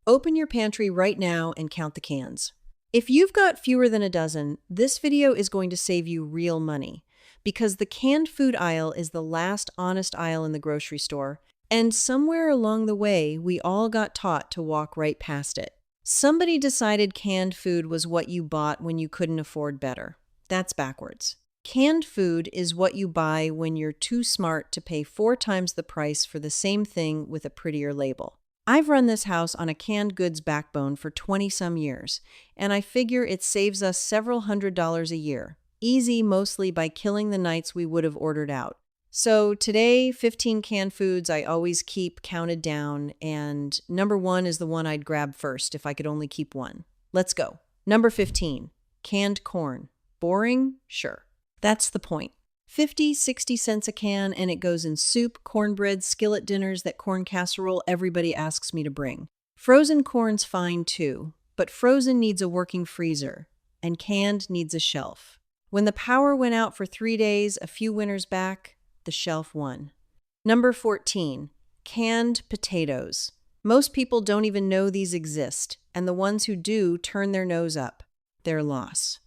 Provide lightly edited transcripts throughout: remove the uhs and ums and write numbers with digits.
Open your pantry right now and count the cans. If you've got fewer than a dozen, this video is going to save you real money because the canned food aisle is the last honest aisle in the grocery store, and somewhere along the way, we all got taught to walk right past it. Somebody decided canned food was what you bought when you couldn't afford better. That's backwards. Canned food is what you buy when you're too smart to pay 4 times the price for the same thing with a prettier label. I've run this house on a canned goods backbone for 20-some years, and I figure it saves us several $100s a year, easy mostly by killing the nights we would have ordered out. So today, 15 canned foods I always keep counted down, and number 1 is the one I'd grab first if I could only keep one. Let's go. Number 15, canned corn. Boring? Sure. That's the point. 50, 60 cents a can, and it goes in soup, cornbread, skillet dinners, that corn casserole everybody asks me to bring. Frozen corn's fine too, but frozen needs a working freezer, and canned needs a shelf. When the power went out for 3 days, a few winters back, the shelf won. Number 14, canned potatoes. Most people don't even know these exist, and the ones who do turn their nose up. Their loss.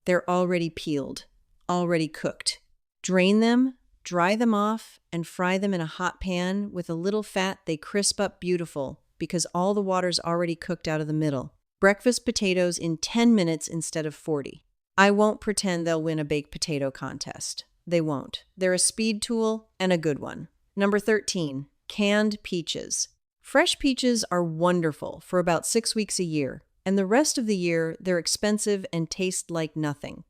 They're already peeled, already cooked. Drain them, dry them off, and fry them in a hot pan. With a little fat, they crisp up beautiful because all the water's already cooked out of the middle. Breakfast potatoes in 10 minutes instead of 40. I won't pretend they'll win a baked potato contest. They won't. They're a speed tool and a good one. Number 13, canned peaches. Fresh peaches are wonderful for about 6 weeks a year, and the rest of the year they're expensive and taste like nothing.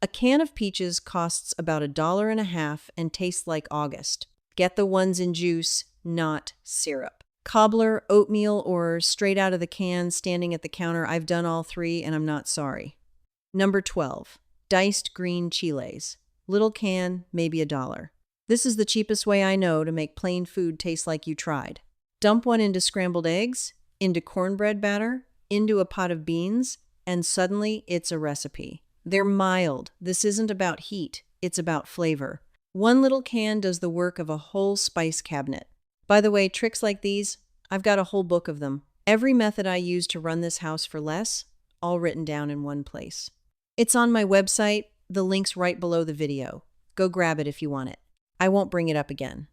A can of peaches costs about $1.50 and tastes like August. Get the ones in juice, not syrup. Cobbler, oatmeal, or straight out of the can standing at the counter. I've done all 3 and I'm not sorry. Number 12, diced green chiles. Little can, maybe $1. This is the cheapest way I know to make plain food taste like you tried. Dump one into scrambled eggs, into cornbread batter, into a pot of beans, and suddenly it's a recipe. They're mild. This isn't about heat. It's about flavor. One little can does the work of a whole spice cabinet. By the way, tricks like these, I've got a whole book of them. Every method I use to run this house for less, all written down in one place. It's on my website. The link's right below the video. Go grab it if you want it. I won't bring it up again.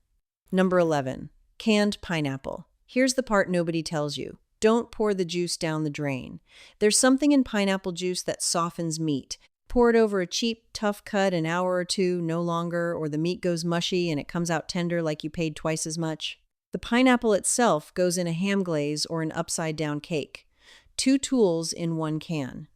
Number 11, canned pineapple. Here's the part nobody tells you. Don't pour the juice down the drain. There's something in pineapple juice that softens meat. Pour it over a cheap, tough cut an hour or 2, no longer, or the meat goes mushy and it comes out tender like you paid twice as much. The pineapple itself goes in a ham glaze or an upside-down cake. 2 tools in 1 can.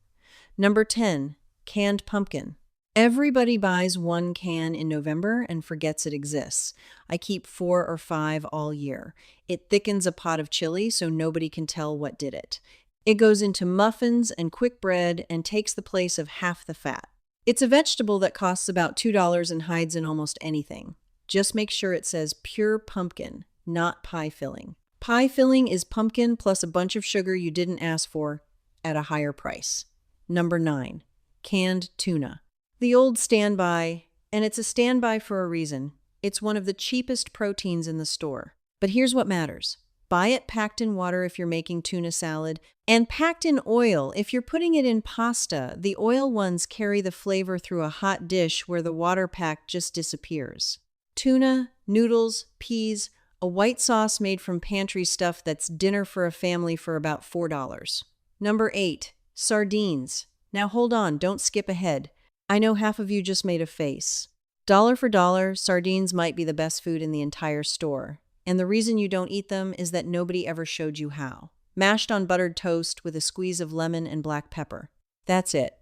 Number 10, canned pumpkin. Everybody buys 1 can in November and forgets it exists. I keep 4 or 5 all year. It thickens a pot of chili so nobody can tell what did it. It goes into muffins and quick bread and takes the place of half the fat. It's a vegetable that costs about $2 and hides in almost anything. Just make sure it says pure pumpkin, not pie filling. Pie filling is pumpkin plus a bunch of sugar you didn't ask for at a higher price. Number 9, canned tuna. The old standby, and it's a standby for a reason. It's one of the cheapest proteins in the store. But here's what matters. Buy it packed in water if you're making tuna salad, and packed in oil if you're putting it in pasta. The oil ones carry the flavor through a hot dish where the water pack just disappears. Tuna, noodles, peas, a white sauce made from pantry stuff that's dinner for a family for about $4. Number 8, sardines. Now hold on, don't skip ahead. I know half of you just made a face. Dollar for dollar, sardines might be the best food in the entire store. And the reason you don't eat them is that nobody ever showed you how. Mashed on buttered toast with a squeeze of lemon and black pepper. That's it.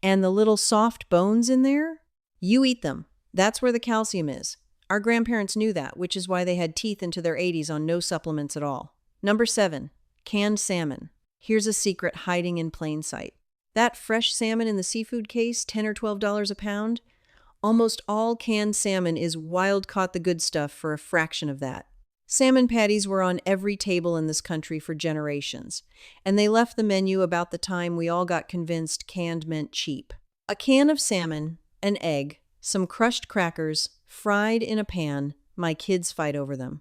And the little soft bones in there? You eat them. That's where the calcium is. Our grandparents knew that, which is why they had teeth into their 80s on no supplements at all. Number 7, canned salmon. Here's a secret hiding in plain sight. That fresh salmon in the seafood case, $10 or $12 a pound, almost all canned salmon is wild caught the good stuff for a fraction of that. Salmon patties were on every table in this country for generations, and they left the menu about the time we all got convinced canned meant cheap. A can of salmon, an egg, some crushed crackers, fried in a pan. My kids fight over them.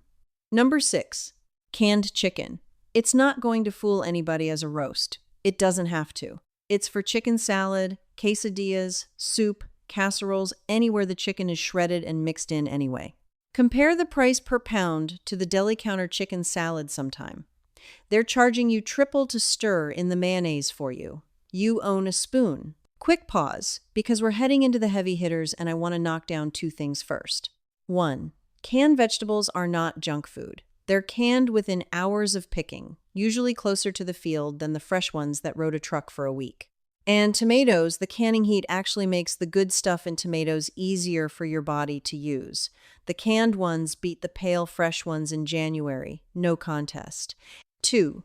Number 6, canned chicken. It's not going to fool anybody as a roast. It doesn't have to. It's for chicken salad, quesadillas, soup, casseroles, anywhere the chicken is shredded and mixed in anyway. Compare the price per pound to the deli counter chicken salad sometime. They're charging you triple to stir in the mayonnaise for you. You own a spoon. Quick pause, because we're heading into the heavy hitters and I want to knock down two things first. 1. Canned vegetables are not junk food. They're canned within hours of picking, usually closer to the field than the fresh ones that rode a truck for a week. And tomatoes, the canning heat actually makes the good stuff in tomatoes easier for your body to use. The canned ones beat the pale fresh ones in January, no contest. 2.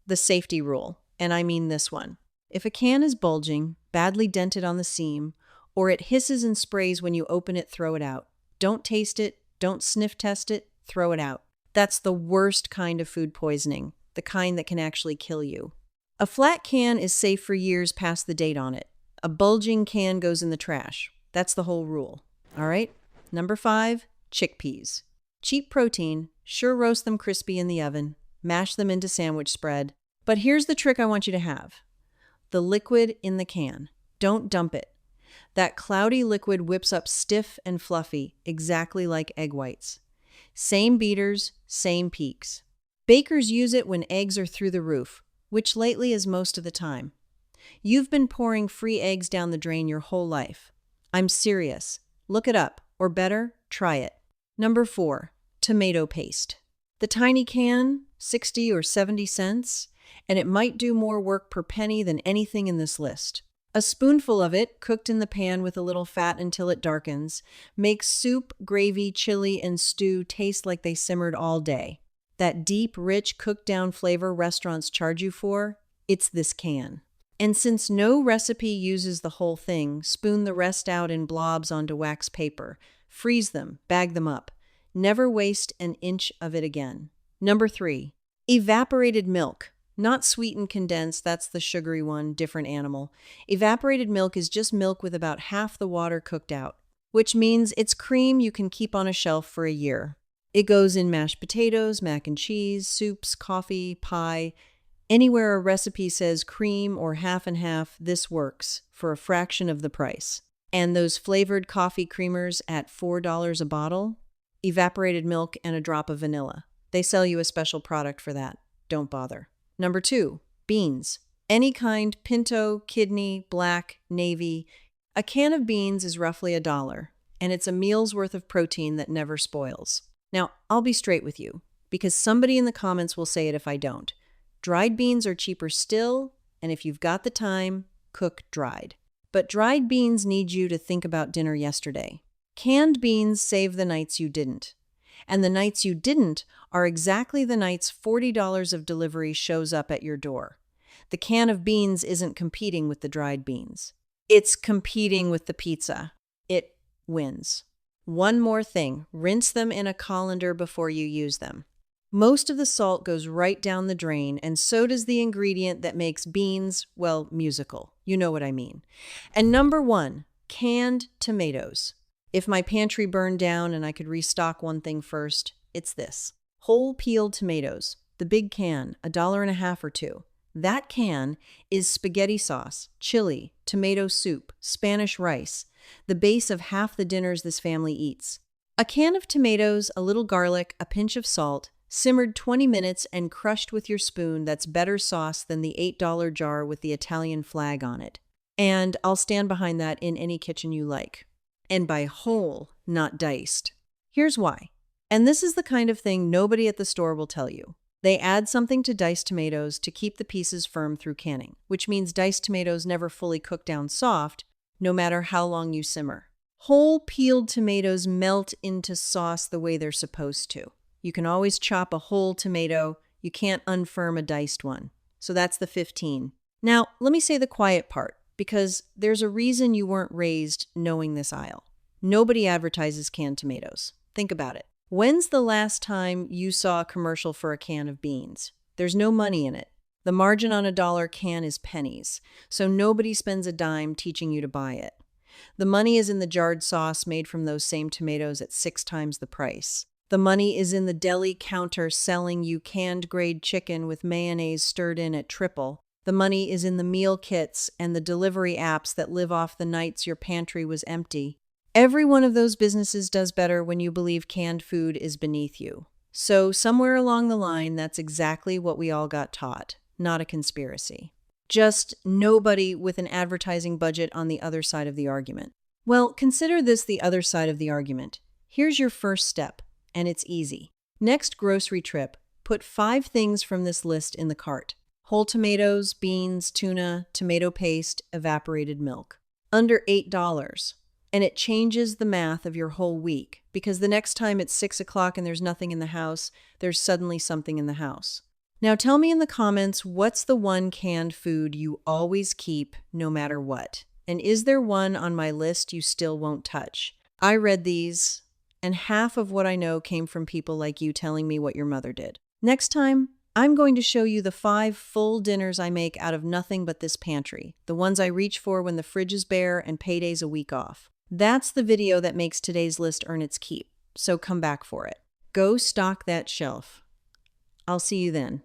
The safety rule, and I mean this one. If a can is bulging, badly dented on the seam, or it hisses and sprays when you open it, throw it out. Don't taste it, don't sniff test it, throw it out. That's the worst kind of food poisoning, the kind that can actually kill you. A flat can is safe for years past the date on it. A bulging can goes in the trash. That's the whole rule. All right? Number 5, chickpeas. Cheap protein, sure roast them crispy in the oven, mash them into sandwich spread. But here's the trick I want you to have. The liquid in the can. Don't dump it. That cloudy liquid whips up stiff and fluffy, exactly like egg whites. Same beaters, same peaks. Bakers use it when eggs are through the roof, which lately is most of the time. You've been pouring free eggs down the drain your whole life. I'm serious. Look it up, or better, try it. Number 4, tomato paste. The tiny can, 60 or 70 cents, and it might do more work per penny than anything in this list. A spoonful of it, cooked in the pan with a little fat until it darkens, makes soup, gravy, chili, and stew taste like they simmered all day. That deep, rich, cooked-down flavor restaurants charge you for, it's this can. And since no recipe uses the whole thing, spoon the rest out in blobs onto wax paper. Freeze them, bag them up. Never waste an inch of it again. Number 3, evaporated milk. Not sweetened condensed, that's the sugary one, different animal. Evaporated milk is just milk with about half the water cooked out, which means it's cream you can keep on a shelf for a year. It goes in mashed potatoes, mac and cheese, soups, coffee, pie. Anywhere a recipe says cream or half and half, this works for a fraction of the price. And those flavored coffee creamers at $4 a bottle? Evaporated milk and a drop of vanilla. They sell you a special product for that. Don't bother. Number 2, beans. Any kind, pinto, kidney, black, navy. A can of beans is roughly $1, and it's a meal's worth of protein that never spoils. Now, I'll be straight with you, because somebody in the comments will say it if I don't. Dried beans are cheaper still, and if you've got the time, cook dried. But dried beans need you to think about dinner yesterday. Canned beans save the nights you didn't. And the nights you didn't are exactly the nights $40 of delivery shows up at your door. The can of beans isn't competing with the dried beans. It's competing with the pizza. It wins. One more thing, rinse them in a colander before you use them. Most of the salt goes right down the drain, and so does the ingredient that makes beans, well, musical. You know what I mean. And number 1, canned tomatoes. If my pantry burned down and I could restock one thing first, it's this. Whole peeled tomatoes, the big can, $1.50 or $2. That can is spaghetti sauce, chili, tomato soup, Spanish rice, the base of half the dinners this family eats. A can of tomatoes, a little garlic, a pinch of salt, simmered 20 minutes and crushed with your spoon, that's better sauce than the $8 jar with the Italian flag on it. And I'll stand behind that in any kitchen you like. And by whole, not diced. Here's why. And this is the kind of thing nobody at the store will tell you. They add something to diced tomatoes to keep the pieces firm through canning, which means diced tomatoes never fully cook down soft, no matter how long you simmer. Whole peeled tomatoes melt into sauce the way they're supposed to. You can always chop a whole tomato. You can't unfirm a diced one. So that's the 15. Now, let me say the quiet part, because there's a reason you weren't raised knowing this aisle. Nobody advertises canned tomatoes. Think about it. When's the last time you saw a commercial for a can of beans? There's no money in it. The margin on a dollar can is pennies, so nobody spends a dime teaching you to buy it. The money is in the jarred sauce made from those same tomatoes at 6 times the price. The money is in the deli counter selling you canned grade chicken with mayonnaise stirred in at triple. The money is in the meal kits and the delivery apps that live off the nights your pantry was empty. Every one of those businesses does better when you believe canned food is beneath you. So somewhere along the line, that's exactly what we all got taught, not a conspiracy. Just nobody with an advertising budget on the other side of the argument. Well, consider this the other side of the argument. Here's your first step, and it's easy. Next grocery trip, put 5 things from this list in the cart. Whole tomatoes, beans, tuna, tomato paste, evaporated milk. Under $8. And it changes the math of your whole week, because the next time it's 6 o'clock and there's nothing in the house, there's suddenly something in the house. Now tell me in the comments, what's the one canned food you always keep no matter what? And is there one on my list you still won't touch? I read these, and half of what I know came from people like you telling me what your mother did. Next time, I'm going to show you the 5 full dinners I make out of nothing but this pantry, the ones I reach for when the fridge is bare and payday's a week off. That's the video that makes today's list earn its keep, so come back for it. Go stock that shelf. I'll see you then.